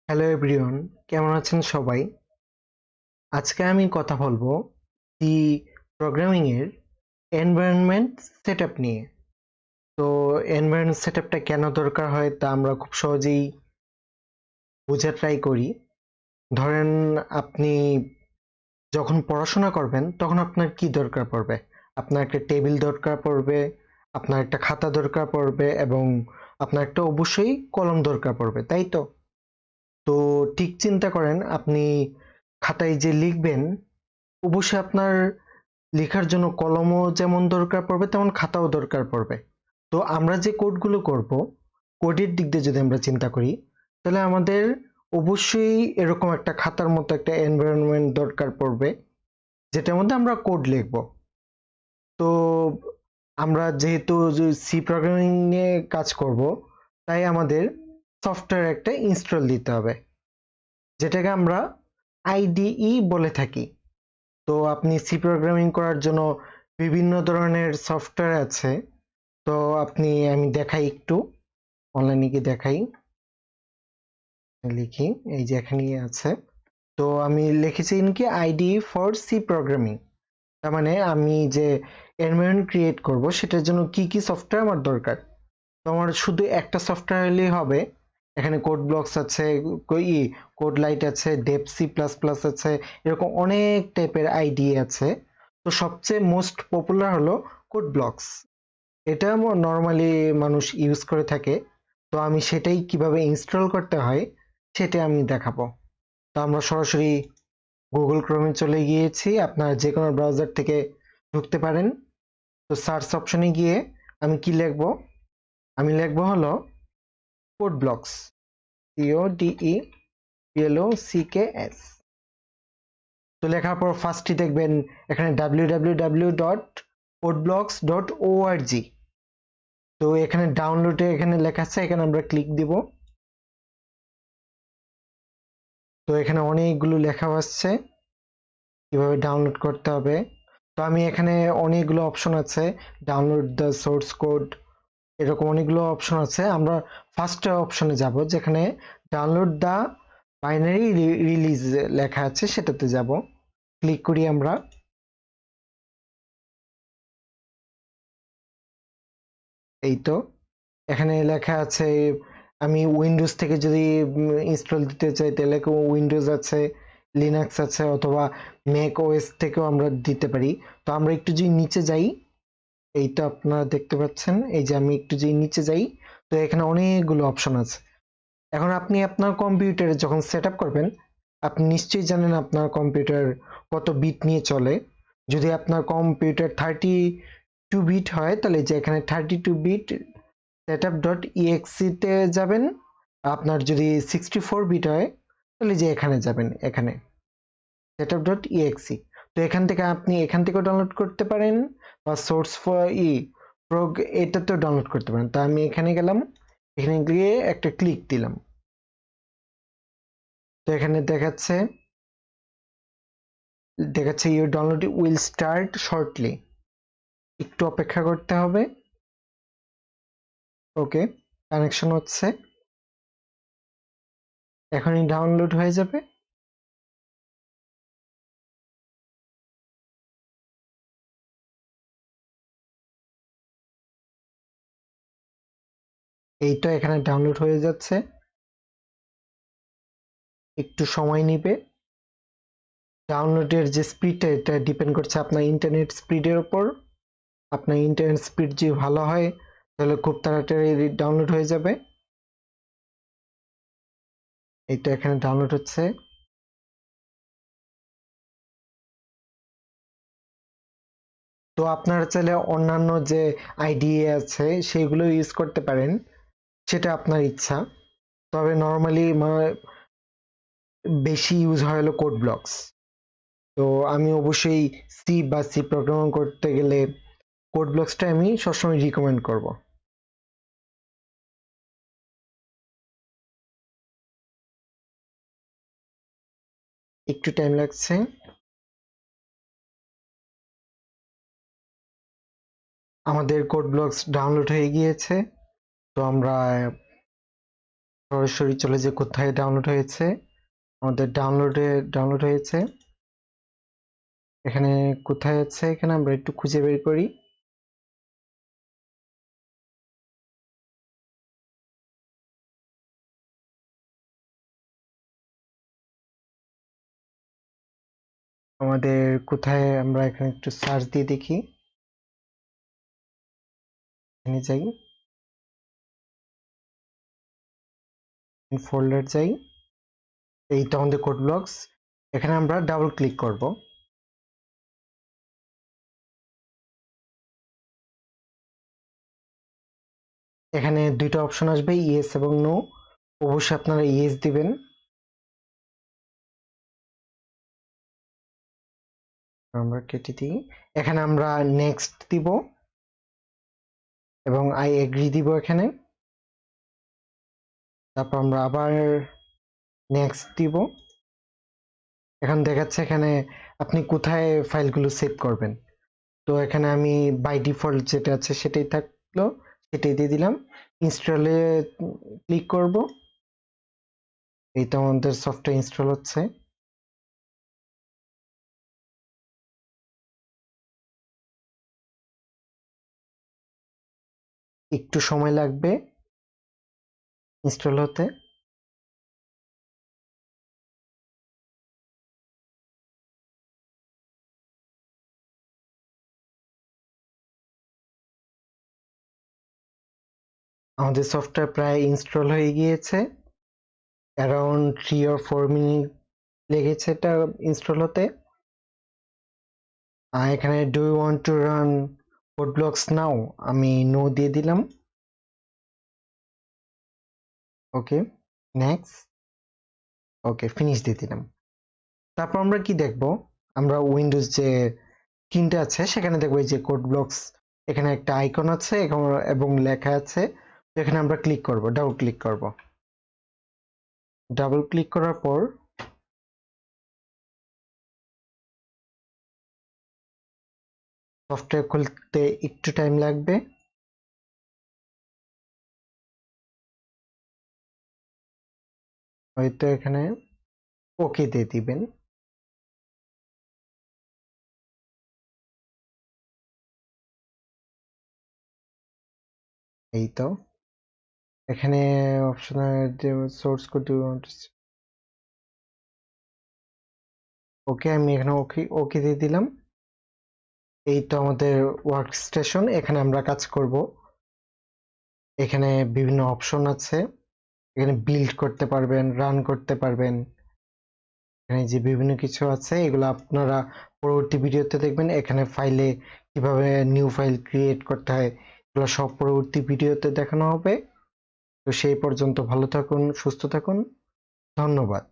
Hello everyone, কেমন আছেন সবাই? আজকে আমি কথা বলবো সি প্রোগ্রামিং এর এনভায়রনমেন্ট সেটআপ নিয়ে। তো এনভায়রনমেন্ট সেটআপটা কেন দরকার হয় তা আমরা খুব সহজেই বোঝার ট্রাই করি। ধরেন আপনি যখন পড়াশোনা করবেন তখন আপনার কি দরকার পড়বে? আপনার একটা টেবিল দরকার পড়বে, আপনার একটা খাতা দরকার পড়বে এবং আপনার একটা অবশ্যই কলম দরকার পড়বে, তাই তো? তো ঠিক চিন্তা করেন আপনি খাতায় যে লিখবেন অবশ্যই আপনার লেখার জন্য কলমও যেমন দরকার পড়বে তেমন খাতাও দরকার পড়বে। তো আমরা যে কোডগুলো করব, কোডের দিক দিয়ে যদি আমরা চিন্তা করি, তাহলে আমাদের অবশ্যই এরকম একটা খাতার মতো একটা এনভায়রনমেন্ট দরকার পড়বে যেটার মধ্যে আমরা কোড লিখব। তো আমরা যেহেতু সি প্রোগ্রামিং নিয়ে কাজ করব, তাই আমাদের সফটওয়্যার একটা ইনস্টল দিতে হবে, যেটাকে আমরা আইডিই বলে থাকি। তো আপনি সি প্রোগ্রামিং করার জন্য বিভিন্ন ধরনের সফটওয়্যার আছে। তো আমি দেখাই একটু, অনলাইনে গিয়ে দেখাই, লিখি, এই যে এখানেই আছে। তো আমি লিখেছি কি আইডি ফর সি প্রোগ্রামিং, তার মানে আমি যে এনভায়রনমেন্ট ক্রিয়েট করব সেটার জন্য কি কি সফটওয়্যার আমার দরকার। তো আমার শুধু একটা সফটওয়্যার হলেই হবে। এখানে কোড ব্লকস আছে, কোড লাইট আছে, ডেপ সি প্লাস প্লাস আছে, এরকম অনেক টাইপের আইডি আছে। তো সবচেয়ে মোস্ট পপুলার হলো কোড ব্লকস। এটা নর্মালি মানুষ ইউজ করে থাকে। তো আমি সেটাই কিভাবে ইনস্টল করতে হয় সেটা আমি দেখাবো। তো আমরা সরাসরি গুগল ক্রোমে চলে গিয়েছি, আপনার যে কোনো ব্রাউজার থেকে ঢুকতে পারেন। তো সার্চ অপশনে গিয়ে আমি কি লিখবো, আমি লিখবো হলো কোড ব্লকস, CODEBLOCKS। তো লেখার পর ফার্স্টই দেখবেন এখানে www.codeblocks.org। তো এখানে ডাউনলোডে এখানে লেখা আছে, এখানে আমরা ক্লিক দিব। তো এখানে অনেকগুলো লেখা আসছে কিভাবে ডাউনলোড করতে হবে। তো আমি এখানে অনেকগুলো অপশন আছে, ডাউনলোড দ্য সোর্স কোড, এরকম অনেকগুলো অপশন আছে। আমরা ফার্স্ট অপশনে যাব, যেখানে ডাউনলোড দ্য বাইনারি রিলিজ লেখা আছে সেটাতে যাব। ক্লিক করি আমরা। এই তো এখানে লেখা আছে, আমি উইন্ডোজ থেকে যদি ইনস্টল দিতে চাই তাহলে উইন্ডোজ আছে, লিনাক্স আছে, অথবা ম্যাক ওএস থেকেও আমরা দিতে পারি। তো আমরা একটু যদি নিচে যাই, এই তো আপনারা দেখতে পাচ্ছেন, এই যে আমি একটু যদি নিচে যাই, তো এখানে অনেকগুলো অপশন আছে। এখন আপনি আপনার কম্পিউটারে যখন সেট আপ করবেন, আপনি নিশ্চয়ই জানেন আপনার কম্পিউটার কত বিট নিয়ে চলে। যদি আপনার কম্পিউটার 32 বিট হয় তাহলে যে এখানে 32 বিট setup.exe তে যাবেন। আপনার যদি 64 বিট হয় তাহলে যে এখানে যাবেন, এখানে setup.exe। তো এখান থেকে আপনি এখান থেকেও ডাউনলোড করতে পারেন, বা সোর্স ফর প্রোগ এটাতেও ডাউনলোড করতে পারেন। তা আমি এখানে গেলাম, এখানে গিয়ে একটা ক্লিক দিলাম। তো এখানে দেখাচ্ছে দেখাচ্ছে your download will start shortly, একটু অপেক্ষা করতে হবে। ওকে, কানেকশন হচ্ছে, এখনই ডাউনলোড হয়ে যাবে। এই তো এখানে ডাউনলোড হয়ে যাচ্ছে, একটু সময় নিবে। ডাউনলোডের যে স্পিডটা এটা ডিপেন্ড করছে আপনার ইন্টারনেট স্পিডের উপর। আপনার ইন্টারনেট স্পিড যদি ভালো হয় তাহলে খুব তাড়াতাড়ি ডাউনলোড হয়ে যাবে। এই তো এখানে ডাউনলোড হচ্ছে। তো আপনারা চাইলে অন্যান্য যে আইডিই আছে সেগুলো ইউজ করতে পারেন, সেটা আপনার ইচ্ছা। তবে নর্মালি বেশি ইউজ হয় হলো কোড ব্লকস। তো আমি অবশ্যই সি বা সি প্রোগ্রামিং করতে গেলে কোড ব্লকসটা আমি সবসময় রিকমেন্ড করব। একটু টাইম লাগছে। আমাদের কোড ব্লকস ডাউনলোড হয়ে গিয়েছে। তো আমরা সরাসরি চলে যে কোথায় ডাউনলোড হয়েছে, আমাদের ডাউনলোড হয়েছে। এখানে কোথায় আছে, এখানে আমরা একটু খুঁজে বের করি। আমাদের কোথায়, আমরা এখানে একটু সার্চ দিয়ে দেখি। এখানে যাই, ফোল্ডার যাই, এই তো আমাদের কোড ব্লকস। এখানে আমরা ডাবল ক্লিক করব। এখানে দুইটা অপশন আসবে, ইয়েস এবং নো। অবশ্যই আপনারা ইয়েস দিবেন। আমরা কেটে দিই। এখানে আমরা নেক্সট দিব এবং আই এগ্রি দিব এখানে। তারপর আমরা আবার নেক্সট দিব। এখন দেখাচ্ছে এখানে আপনি কোথায় ফাইলগুলো সেভ করবেন। তো এখানে আমি বাই ডিফল্ট যেটা আছে সেটাই থাকলো, সেটাই দিয়ে দিলাম। ইনস্টলে ক্লিক করব। এই তো আমাদের সফটওয়্যার ইনস্টল হচ্ছে। একটু সময় লাগবে ইনস্টল হতে। আমাদের সফটওয়্যার প্রায় ইনস্টল হয়ে গিয়েছে। অ্যারাউন্ড 3 or 4 মিনিট লেগেছে এটা ইনস্টল হতে। আর এখানে do you want to run code blocks now, আমি নো দিয়ে দিলাম। ওকে, নেক্সট। ওকে, ফিনিশ দিয়ে দিলাম। তারপর আমরা কি দেখব, আমরা উইন্ডোজ যে স্ক্রিনটা আছে সেখানে দেখবো এই যে কোড ব্লকস, এখানে একটা আইকন আছে এবং লেখা আছে। এখানে আমরা ক্লিক করব, ডাবল ক্লিক করব। ডাবল ক্লিক করার পর সফটওয়্যার খুলতে একটু টাইম লাগবে। হয়তো এখানে ওকে দিয়ে দিবেন। এই তো এখানে অপশন সোর্স কোড। ওকে, আমি এখানে ওকে ওকে দিয়ে দিলাম। এই তো আমাদের ওয়ার্ক স্টেশন, এখানে আমরা কাজ করব। এখানে বিভিন্ন অপশন আছে, এখানে বিল্ড করতে পারবেন, রান করতে পারবেন। এখানে যে বিভিন্ন কিছু আছে এগুলো আপনারা পরবর্তী ভিডিওতে দেখবেন। এখানে ফাইলে কিভাবে নিউ ফাইল ক্রিয়েট করতে হয় এগুলো সব পরবর্তী ভিডিওতে দেখানো হবে। তো সেই পর্যন্ত ভালো থাকুন, সুস্থ থাকুন, ধন্যবাদ।